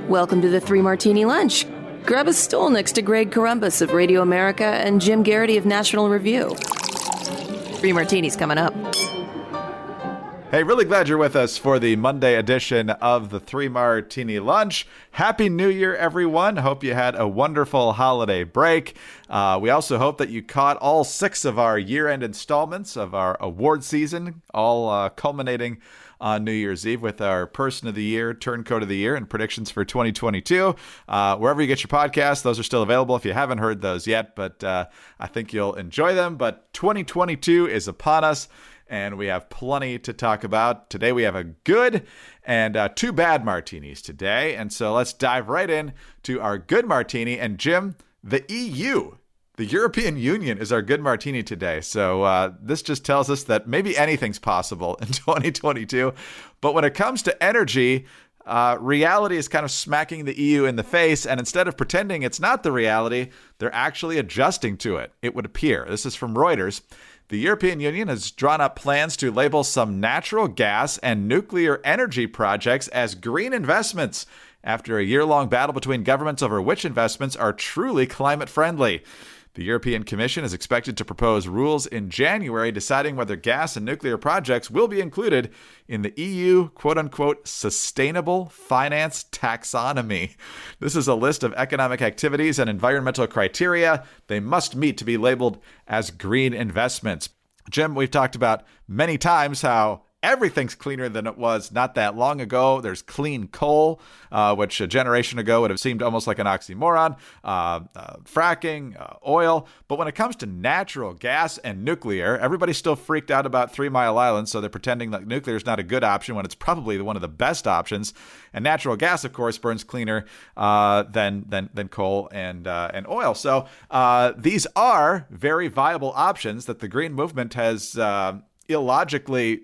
Welcome to the Three Martini Lunch. Grab a stool next to Greg Columbus of Radio America and Jim Garrity of National Review. Three Martinis coming up. Hey, really glad you're with us for the Monday edition of the Three Martini Lunch. Happy New Year, everyone. Hope you had a wonderful holiday break. We also hope that you caught all 6 of our year-end installments of our award season, all culminating on New Year's Eve with our Person of the Year, Turncoat of the Year, and predictions for 2022. Wherever you get your podcasts, those are still available if you haven't heard those yet, but I think you'll enjoy them. But 2022 is upon us, and we have plenty to talk about. Today we have a good and 2 bad martinis today, and so let's dive right in to our good martini. And Jim, the EU, the European Union, is our good martini today. So this just tells us that maybe anything's possible in 2022. But when it comes to energy, reality is kind of smacking the EU in the face. And instead of pretending it's not the reality, they're actually adjusting to it, it would appear. This is from Reuters. The European Union has drawn up plans to label some natural gas and nuclear energy projects as green investments after a year-long battle between governments over which investments are truly climate-friendly. The European Commission is expected to propose rules in January deciding whether gas and nuclear projects will be included in the EU, quote-unquote, sustainable finance taxonomy. This is a list of economic activities and environmental criteria they must meet to be labeled as green investments. Jim, we've talked about many times how everything's cleaner than it was not that long ago. There's clean coal, which a generation ago would have seemed almost like an oxymoron, fracking, oil. But when it comes to natural gas and nuclear, everybody's still freaked out about 3 Mile Island, so they're pretending that nuclear is not a good option when it's probably one of the best options. And natural gas, of course, burns cleaner than coal and oil. So these are very viable options that the green movement has illogically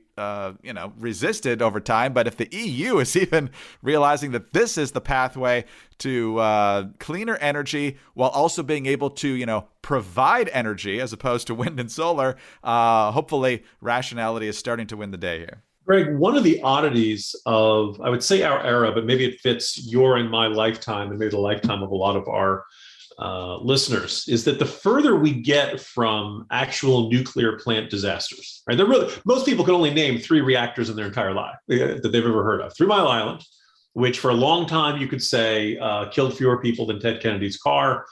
resisted over time. But if the EU is even realizing that this is the pathway to cleaner energy while also being able to, provide energy as opposed to wind and solar, hopefully rationality is starting to win the day here. Greg, one of the oddities of, I would say our era, but maybe it fits your and my lifetime and maybe the lifetime of a lot of our listeners, is that the further we get from actual nuclear plant disasters, right? Most people can only name 3 reactors in their entire life that they've ever heard of. 3 Mile Island, which for a long time you could say killed fewer people than Ted Kennedy's car.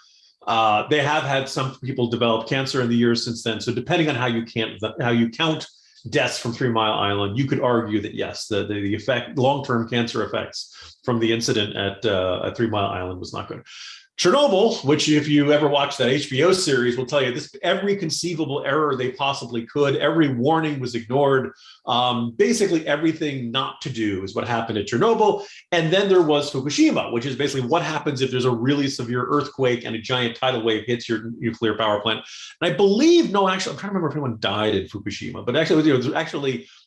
They have had some people develop cancer in the years since then. So depending on how you count deaths from 3 Mile Island, you could argue that yes, the effect, long-term cancer effects from the incident at 3 Mile Island was not good. Chernobyl, which if you ever watch that HBO series, will tell you this: every conceivable error they possibly could, every warning was ignored. Basically, everything not to do is what happened at Chernobyl. And then there was Fukushima, which is basically what happens if there's a really severe earthquake and a giant tidal wave hits your nuclear power plant. And I believe, I'm trying to remember if anyone died in Fukushima, but actually,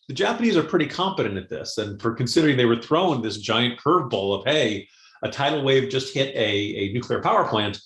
the Japanese are pretty competent at this. And for considering they were throwing this giant curveball of, hey, a tidal wave just hit a nuclear power plant,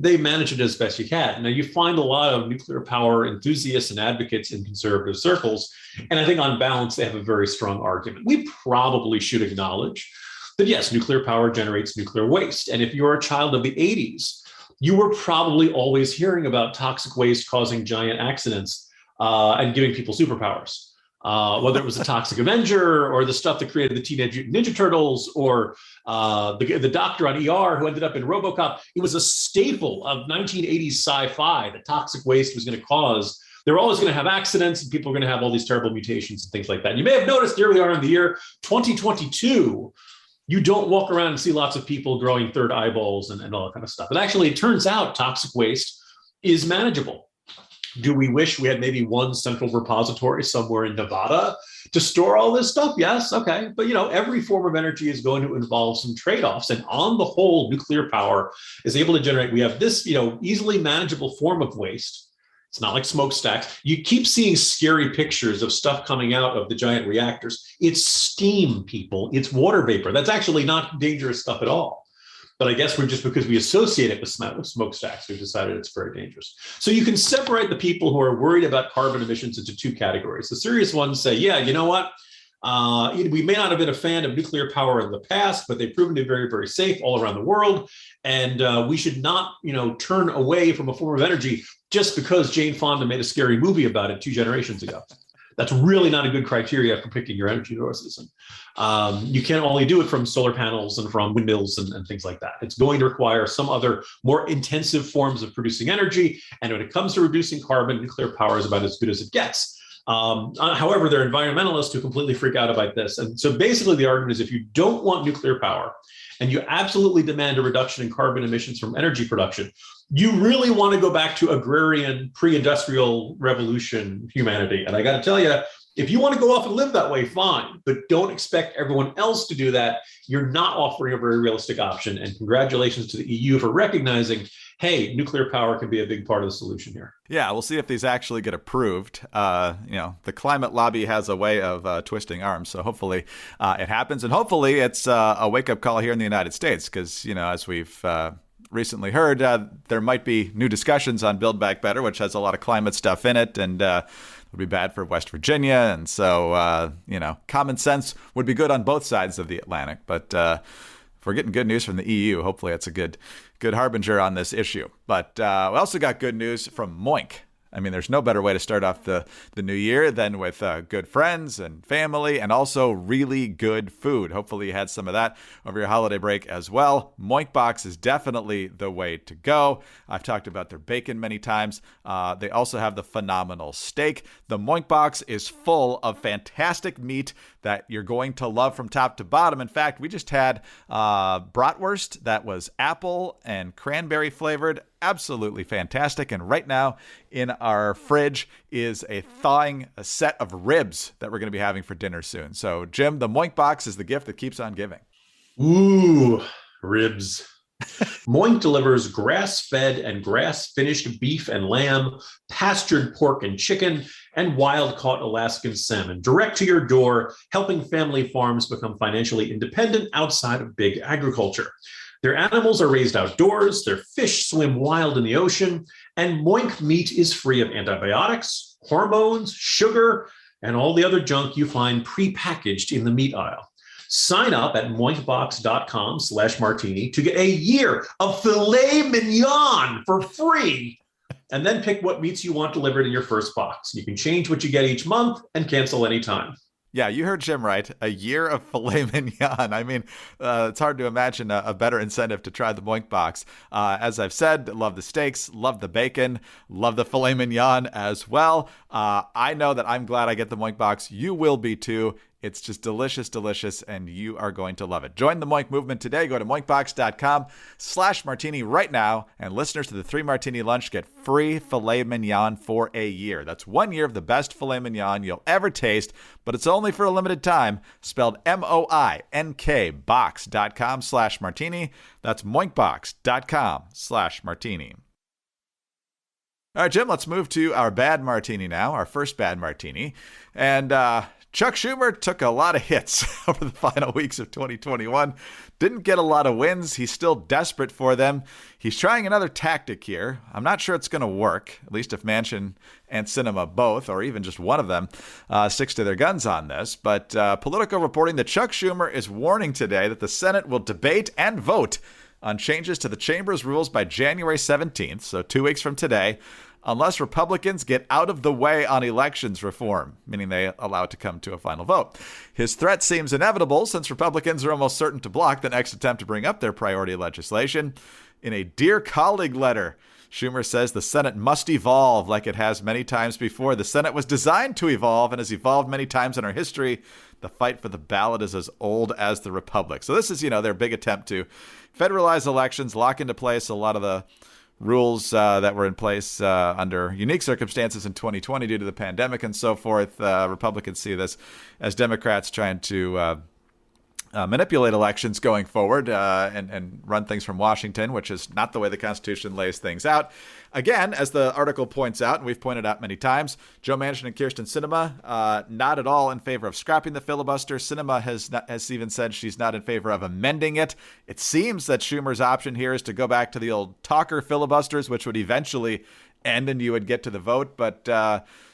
they manage it as best you can. Now, you find a lot of nuclear power enthusiasts and advocates in conservative circles, and I think on balance, they have a very strong argument. We probably should acknowledge that, yes, nuclear power generates nuclear waste. And if you're a child of the 80s, you were probably always hearing about toxic waste causing giant accidents and giving people superpowers. Whether it was the Toxic Avenger or the stuff that created the Teenage Mutant Ninja Turtles or the doctor on ER who ended up in RoboCop, it was a staple of 1980s sci-fi that toxic waste was going to cause. They were always going to have accidents and people were going to have all these terrible mutations and things like that. And you may have noticed here we are in the year 2022. You don't walk around and see lots of people growing third eyeballs and all that kind of stuff. But actually, it turns out toxic waste is manageable. Do we wish we had maybe one central repository somewhere in Nevada to store all this stuff? Yes, okay. But, every form of energy is going to involve some trade-offs. And on the whole, nuclear power is able to generate, we have this, easily manageable form of waste. It's not like smokestacks. You keep seeing scary pictures of stuff coming out of the giant reactors. It's steam, people. It's water vapor. That's actually not dangerous stuff at all. But I guess because we associate it with smokestacks, we've decided it's very dangerous. So you can separate the people who are worried about carbon emissions into 2 categories. The serious ones say, yeah, you know what? We may not have been a fan of nuclear power in the past, but they've proven to be very, very safe all around the world. And we should not, turn away from a form of energy just because Jane Fonda made a scary movie about it 2 generations ago. That's really not a good criteria for picking your energy sources. And you can't only do it from solar panels and from windmills and things like that. It's going to require some other more intensive forms of producing energy. And when it comes to reducing carbon, nuclear power is about as good as it gets. However, there are environmentalists who completely freak out about this. And so basically the argument is if you don't want nuclear power and you absolutely demand a reduction in carbon emissions from energy production, you really want to go back to agrarian pre-industrial revolution humanity. And I got to tell you, if you want to go off and live that way, fine, but don't expect everyone else to do that. You're not offering a very realistic option. And congratulations to the EU for recognizing, hey, nuclear power can be a big part of the solution here. Yeah, we'll see if these actually get approved. The climate lobby has a way of twisting arms, so hopefully it happens. And hopefully it's a wake-up call here in the United States because, as we've recently heard, there might be new discussions on Build Back Better, which has a lot of climate stuff in it and would be bad for West Virginia. And so, common sense would be good on both sides of the Atlantic. But if we're getting good news from the EU, hopefully it's a good harbinger on this issue. But we also got good news from Moink. I mean, there's no better way to start off the new year than with good friends and family and also really good food. Hopefully you had some of that over your holiday break as well. Moink Box is definitely the way to go. I've talked about their bacon many times. They also have the phenomenal steak. The Moink Box is full of fantastic meat that you're going to love from top to bottom. In fact, we just had bratwurst that was apple and cranberry flavored. Absolutely fantastic. And right now in our fridge is a set of ribs that we're going to be having for dinner soon. So, Jim, the Moink Box is the gift that keeps on giving. Ooh, ribs. Moink delivers grass-fed and grass-finished beef and lamb, pastured pork and chicken, and wild-caught Alaskan salmon direct to your door, helping family farms become financially independent outside of big agriculture. Their animals are raised outdoors, their fish swim wild in the ocean, and Moink meat is free of antibiotics, hormones, sugar, and all the other junk you find prepackaged in the meat aisle. Sign up at moinkbox.com/martini to get a year of filet mignon for free, and then pick what meats you want delivered in your first box. You can change what you get each month and cancel anytime. Yeah, you heard Jim right. A year of filet mignon. I mean, it's hard to imagine a better incentive to try the Moink Box. As I've said, love the steaks, love the bacon, love the filet mignon as well. I know that I'm glad I get the Moink Box. You will be too. It's just delicious, delicious, and you are going to love it. Join the Moink movement today. Go to moinkbox.com/martini right now, and listeners to the 3 Martini Lunch get free filet mignon for a year. That's 1 year of the best filet mignon you'll ever taste, but it's only for a limited time. Spelled MOINK box.com/martini. That's moinkbox.com/martini. All right, Jim, let's move to our bad martini now, our first bad martini. And Chuck Schumer took a lot of hits over the final weeks of 2021. Didn't get a lot of wins. He's still desperate for them. He's trying another tactic here. I'm not sure it's going to work, at least if Manchin and Sinema both, or even just one of them, sticks to their guns on this. But Politico reporting that Chuck Schumer is warning today that the Senate will debate and vote on changes to the chamber's rules by January 17th, so 2 weeks from today, unless Republicans get out of the way on elections reform, meaning they allow it to come to a final vote. His threat seems inevitable since Republicans are almost certain to block the next attempt to bring up their priority legislation. In a Dear Colleague letter, Schumer says the Senate must evolve like it has many times before. The Senate was designed to evolve and has evolved many times in our history. The fight for the ballot is as old as the Republic. So this is, their big attempt to federalize elections, lock into place a lot of the rules that were in place under unique circumstances in 2020 due to the pandemic and so forth. Republicans see this as Democrats trying to manipulate elections going forward and run things from Washington, which is not the way the Constitution lays things out. Again, as the article points out, and we've pointed out many times, Joe Manchin and Kyrsten Sinema not at all in favor of scrapping the filibuster. Sinema has even said she's not in favor of amending it. It seems that Schumer's option here is to go back to the old talker filibusters, which would eventually end and you would get to the vote. But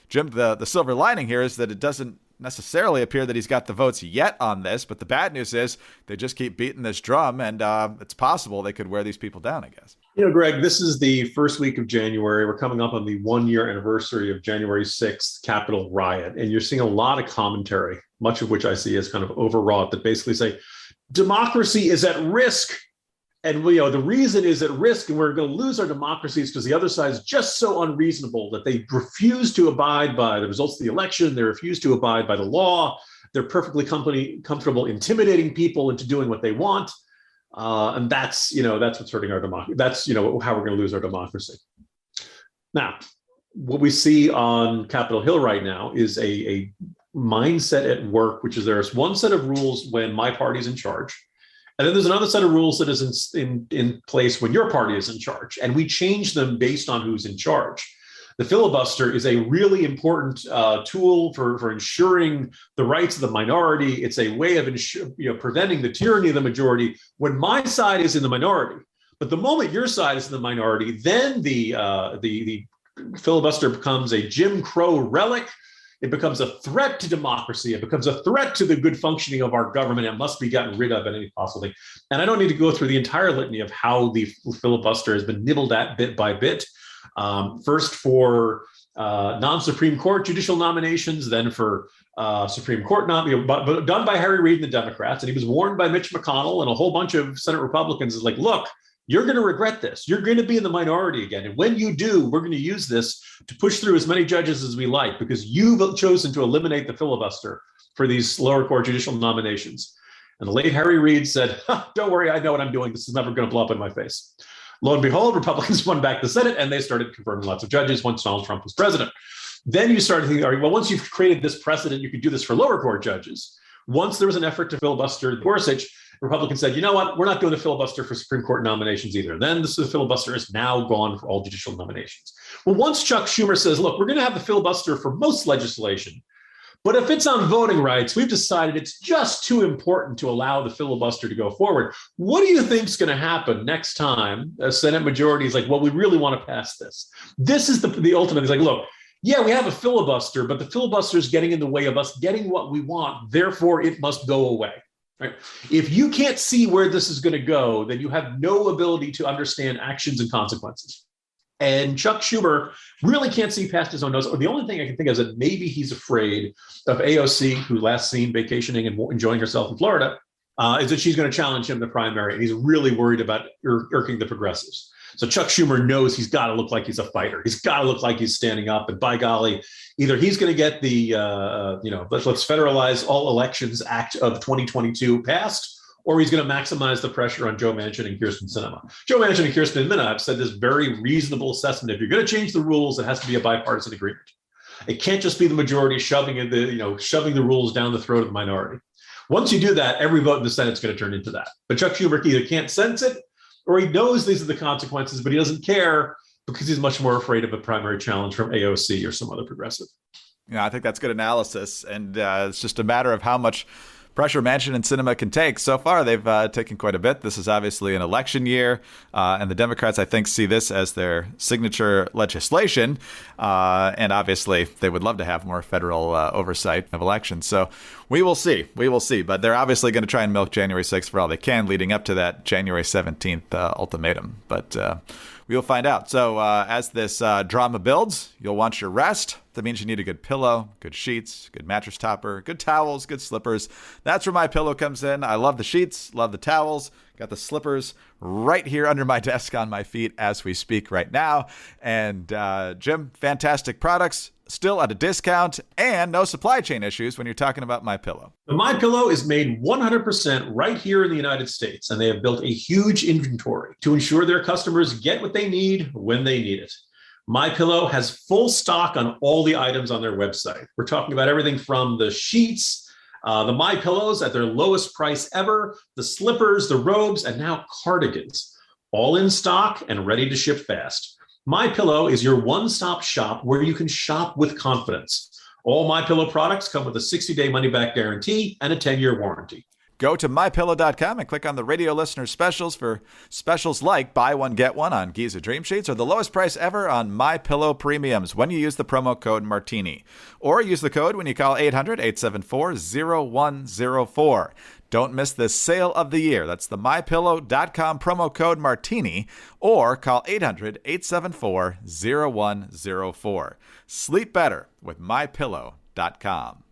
Jim, the silver lining here is that it doesn't necessarily appear that he's got the votes yet on this, but the bad news is they just keep beating this drum, and it's possible they could wear these people down, I guess. Greg, this is the first week of January. We're coming up on the 1-year anniversary of January 6th Capitol riot, and you're seeing a lot of commentary, much of which I see as kind of overwrought, that basically say democracy is at risk. And the reason is at risk, and we're going to lose our democracies because the other side is just so unreasonable that they refuse to abide by the results of the election. They refuse to abide by the law. They're perfectly comfortable intimidating people into doing what they want. And that's what's hurting our democracy. That's, how we're going to lose our democracy. Now, what we see on Capitol Hill right now is a mindset at work, which is there's one set of rules when my party's in charge. And then there's another set of rules that is in place when your party is in charge. And we change them based on who's in charge. The filibuster is a really important tool for ensuring the rights of the minority. It's a way of preventing the tyranny of the majority when my side is in the minority. But the moment your side is in the minority, then the filibuster becomes a Jim Crow relic. It becomes a threat to democracy. It becomes a threat to the good functioning of our government. It must be gotten rid of at any possible thing. And I don't need to go through the entire litany of how the filibuster has been nibbled at bit by bit. First for non-Supreme Court judicial nominations, then for Supreme Court but done by Harry Reid and the Democrats. And he was warned by Mitch McConnell and a whole bunch of Senate Republicans is like, look, you're going to regret this. You're going to be in the minority again. And when you do, we're going to use this to push through as many judges as we like because you've chosen to eliminate the filibuster for these lower court judicial nominations. And the late Harry Reid said, don't worry, I know what I'm doing. This is never going to blow up in my face. Lo and behold, Republicans won back the Senate and they started confirming lots of judges once Donald Trump was president. Then you started thinking, all right, well, once you've created this precedent, you could do this for lower court judges. Once there was an effort to filibuster Gorsuch, Republicans said, you know what, we're not doing the filibuster for Supreme Court nominations either. Then the filibuster is now gone for all judicial nominations. Well, once Chuck Schumer says, look, we're going to have the filibuster for most legislation, but if it's on voting rights, we've decided it's just too important to allow the filibuster to go forward. What do you think is going to happen next time a Senate majority is like, well, we really want to pass this? This is the ultimate. It's like, look, yeah, we have a filibuster, but the filibuster is getting in the way of us getting what we want. Therefore, it must go away. Right? If you can't see where this is going to go, then you have no ability to understand actions and consequences. And Chuck Schumer really can't see past his own nose. Or the only thing I can think of is that maybe he's afraid of AOC, who last seen vacationing and enjoying herself in Florida, is that she's going to challenge him in the primary. And he's really worried about irking the progressives. So Chuck Schumer knows he's got to look like he's a fighter. He's got to look like he's standing up. And by golly, either he's going to get the, let's federalize all elections Act of 2022 passed, or he's going to maximize the pressure on Joe Manchin and Kyrsten Sinema. Joe Manchin and Kyrsten Sinema have said this very reasonable assessment. If you're going to change the rules, it has to be a bipartisan agreement. It can't just be the majority shoving the rules down the throat of the minority. Once you do that, every vote in the Senate is going to turn into that. But Chuck Schumer either can't sense it, or he knows these are the consequences, but he doesn't care because he's much more afraid of a primary challenge from AOC or some other progressive. Yeah, I think that's good analysis. And it's just a matter of how much pressure Manchin and Sinema can take. So far, they've taken quite a bit. This is obviously an election year, and the Democrats, I think, see this as their signature legislation. And obviously, they would love to have more federal oversight of elections. So we will see. We will see. But they're obviously going to try and milk January 6th for all they can, leading up to that January 17th ultimatum. But we'll find out. So as this drama builds, you'll want your rest. That means you need a good pillow, good sheets, good mattress topper, good towels, good slippers. That's where my pillow comes in. I love the sheets, love the towels. Got the slippers right here under my desk on my feet as we speak right now. And Jim, fantastic products, still at a discount, and no supply chain issues when you're talking about my pillow. My Pillow is made 100% right here in the United States, and they have built a huge inventory to ensure their customers get what they need when they need it. My Pillow has full stock on all the items on their website. We're talking about everything from the sheets, the My Pillows at their lowest price ever, the slippers, the robes, and now cardigans, all in stock and ready to ship fast. My Pillow is your one-stop shop where you can shop with confidence. All My Pillow products come with a 60-day money-back guarantee and a 10-year warranty. Go to mypillow.com and click on the radio listener specials for specials like buy one, get one on Giza Dream Sheets or the lowest price ever on MyPillow premiums when you use the promo code Martini. Or use the code when you call 800-874-0104. Don't miss this sale of the year. That's the mypillow.com promo code Martini or call 800-874-0104. Sleep better with mypillow.com.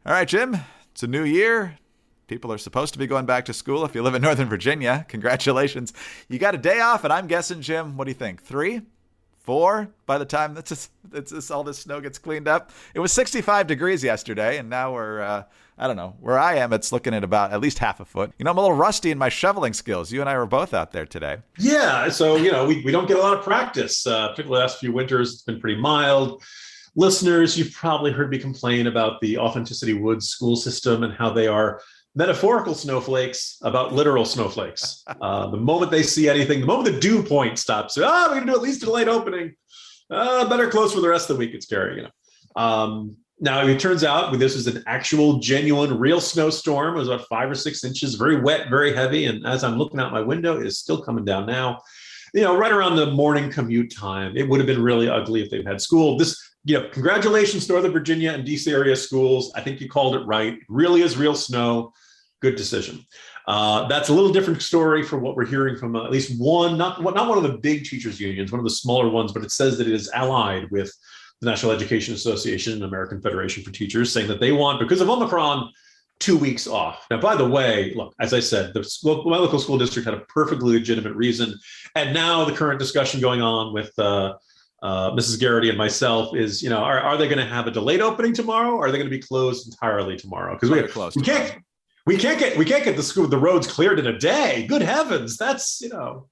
All right, Jim. It's a new year. People are supposed to be going back to school if you live in Northern Virginia. Congratulations. You got a day off, and I'm guessing, Jim, what do you think? 3? 4 by the time all this snow gets cleaned up? It was 65 degrees yesterday, and now we're, I don't know, where I am, it's looking at about at least half a foot. You know, I'm a little rusty in my shoveling skills. You and I were both out there today. Yeah, so, we don't get a lot of practice, particularly the last few winters. It's been pretty mild. Listeners, you've probably heard me complain about the Authenticity Woods school system and how they are metaphorical snowflakes about literal snowflakes. The moment they see anything, the moment the dew point stops, we're going to do at least a delayed opening. Better close for the rest of the week. It's scary, Now, it turns out this is an actual, genuine, real snowstorm. It was about 5 or 6 inches, very wet, very heavy. And as I'm looking out my window, it is still coming down now. Right around the morning commute time, it would have been really ugly if they've had school. Congratulations, Northern Virginia and DC area schools. I think you called it right. It really is real snow. Good decision. That's a little different story from what we're hearing from at least one, not one of the big teachers unions, one of the smaller ones, but it says that it is allied with the National Education Association and American Federation for Teachers, saying that they want, because of Omicron, 2 weeks off. Now, by the way, look, as I said, my local school district had a perfectly legitimate reason. And now the current discussion going on with Mrs. Garrity and myself is, are they going to have a delayed opening tomorrow? Or are they going to be closed entirely tomorrow? Because we can't get the roads cleared in a day. Good heavens. That's, even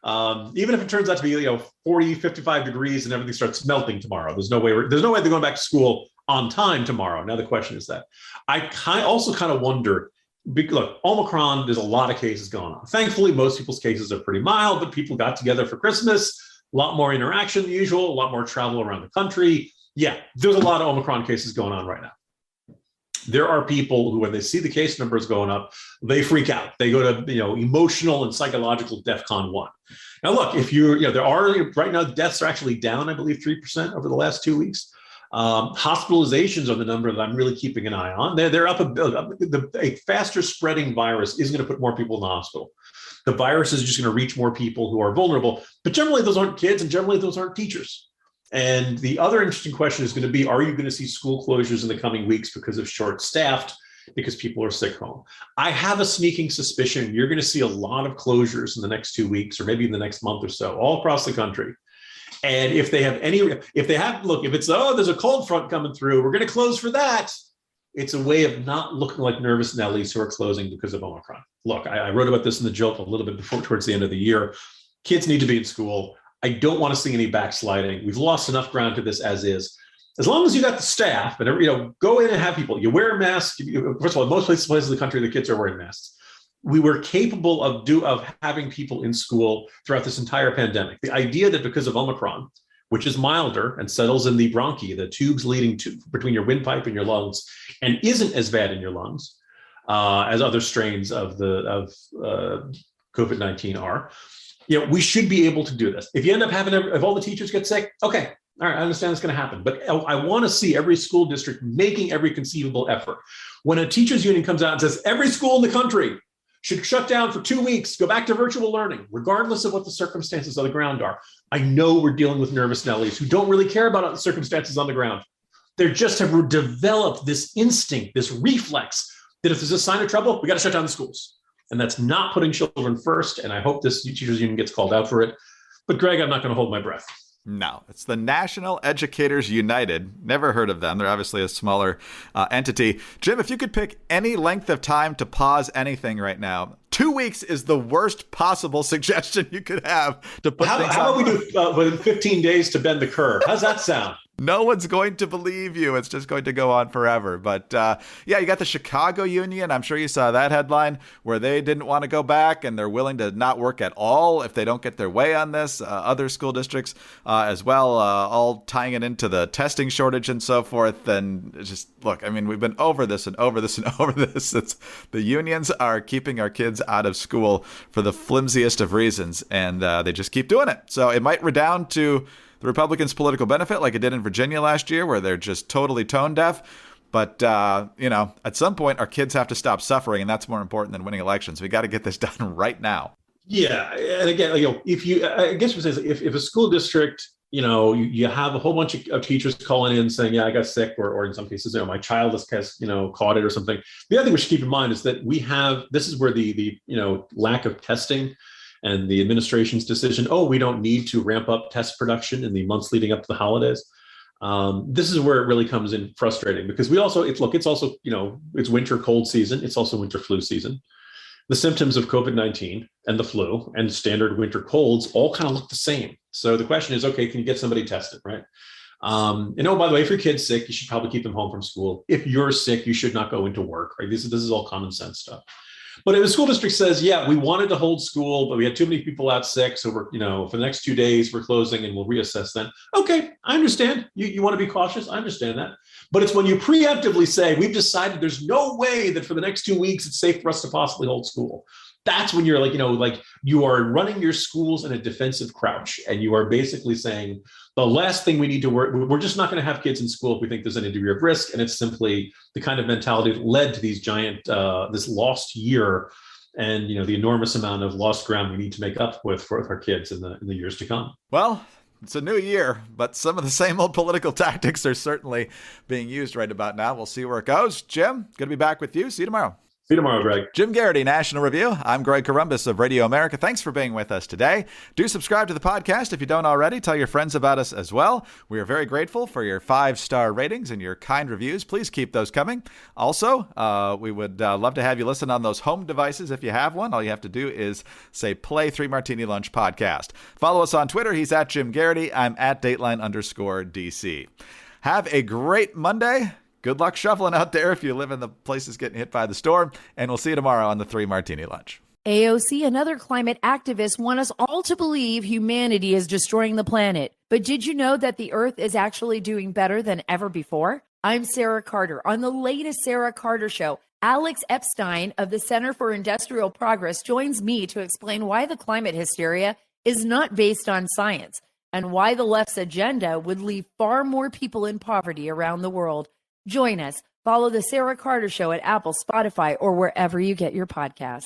if it turns out to be, 40, 55 degrees and everything starts melting tomorrow, there's no way they're going back to school on time tomorrow. Now, the question is that I also kind of wonder, look, Omicron, there's a lot of cases going on. Thankfully, most people's cases are pretty mild, but people got together for Christmas, a lot more interaction than usual, a lot more travel around the country. Yeah, there's a lot of Omicron cases going on right now. There are people who, when they see the case numbers going up, they freak out. They go to, emotional and psychological DEFCON 1. Now, look, if there are right now, deaths are actually down, I believe, 3% over the last 2 weeks. Hospitalizations are the number that I'm really keeping an eye on. They're up a faster spreading virus is going to put more people in the hospital. The virus is just going to reach more people who are vulnerable, but generally those aren't kids and generally those aren't teachers. And the other interesting question is going to be, are you going to see school closures in the coming weeks because of short-staffed, because people are sick home? I have a sneaking suspicion you're going to see a lot of closures in the next 2 weeks or maybe in the next month or so, all across the country. And if there's a cold front coming through, we're going to close for that. It's a way of not looking like nervous Nellies who are closing because of Omicron. Look, I wrote about this in the Jolt a little bit towards the end of the year. Kids need to be in school. I don't want to see any backsliding. We've lost enough ground to this as is. As long as you got the staff, and go in and have people. You wear a mask. First of all, most places in the country, the kids are wearing masks. We were capable of having people in school throughout this entire pandemic. The idea that because of Omicron, which is milder and settles in the bronchi, the tubes leading between your windpipe and your lungs, and isn't as bad in your lungs as other strains of COVID-19 are. We should be able to do this. If you end up if all the teachers get sick, okay, all right, I understand it's going to happen. But I want to see every school district making every conceivable effort. When a teachers union comes out and says every school in the country should shut down for 2 weeks, go back to virtual learning, regardless of what the circumstances on the ground are. I know we're dealing with nervous Nellies who don't really care about the circumstances on the ground. They just have developed this instinct, this reflex, that if there's a sign of trouble, we got to shut down the schools. And that's not putting children first. And I hope this teachers union gets called out for it. But Greg, I'm not going to hold my breath. No, it's the National Educators United. Never heard of them. They're obviously a smaller entity. Jim, if you could pick any length of time to pause anything right now, 2 weeks is the worst possible suggestion you could have to put things on. How about we do within 15 days to bend the curve? How's that sound? No one's going to believe you. It's just going to go on forever. But yeah, you got the Chicago Union. I'm sure you saw that headline where they didn't want to go back and they're willing to not work at all if they don't get their way on this. Other school districts as well, all tying it into the testing shortage and so forth. And just look, I mean, we've been over this and over this and over this. The unions are keeping our kids out of school for the flimsiest of reasons, and they just keep doing it. So it might redound to the Republicans' political benefit, like it did in Virginia last year, where they're just totally tone deaf. But, at some point, our kids have to stop suffering, and that's more important than winning elections. We got to get this done right now. Yeah. And again, I guess if a school district, you have a whole bunch of teachers calling in saying, yeah, I got sick, or in some cases, my child has caught it or something. The other thing we should keep in mind is that this is where the lack of testing and the administration's decision, we don't need to ramp up test production in the months leading up to the holidays. This is where it really comes in frustrating, because it's winter cold season. It's also winter flu season. The symptoms of COVID-19 and the flu and standard winter colds all kind of look the same. So the question is, okay, can you get somebody tested, right? By the way, if your kid's sick, you should probably keep them home from school. If you're sick, you should not go into work, right? This is all common sense stuff. But if the school district says, yeah, we wanted to hold school, but we had too many people out sick, so we're, for the next 2 days, we're closing and we'll reassess then. Okay, I understand. You want to be cautious. I understand that. But it's when you preemptively say, we've decided there's no way that for the next 2 weeks, it's safe for us to possibly hold school. That's when you're you are running your schools in a defensive crouch, and you are basically saying the last thing we need to work, we're just not going to have kids in school if we think there's any degree of risk. And it's simply the kind of mentality that led to these giant, this lost year and, the enormous amount of lost ground we need to make up with for our kids in the years to come. Well, it's a new year, but some of the same old political tactics are certainly being used right about now. We'll see where it goes. Jim, good to be back with you. See you tomorrow. See you tomorrow, Greg. Jim Garrity, National Review. I'm Greg Corombos of Radio America. Thanks for being with us today. Do subscribe to the podcast if you don't already. Tell your friends about us as well. We are very grateful for your 5-star ratings and your kind reviews. Please keep those coming. Also, we would love to have you listen on those home devices if you have one. All you have to do is say play 3 Martini Lunch podcast. Follow us on Twitter. He's at Jim Garrity. I'm at Dateline_DC. Have a great Monday. Good luck shoveling out there if you live in the places getting hit by the storm. And we'll see you tomorrow on the 3 Martini Lunch. AOC and other climate activists want us all to believe humanity is destroying the planet. But did you know that the Earth is actually doing better than ever before? I'm Sarah Carter. On the latest Sarah Carter Show, Alex Epstein of the Center for Industrial Progress joins me to explain why the climate hysteria is not based on science and why the left's agenda would leave far more people in poverty around the world. Join us. Follow the Sarah Carter Show at Apple, Spotify, or wherever you get your podcasts.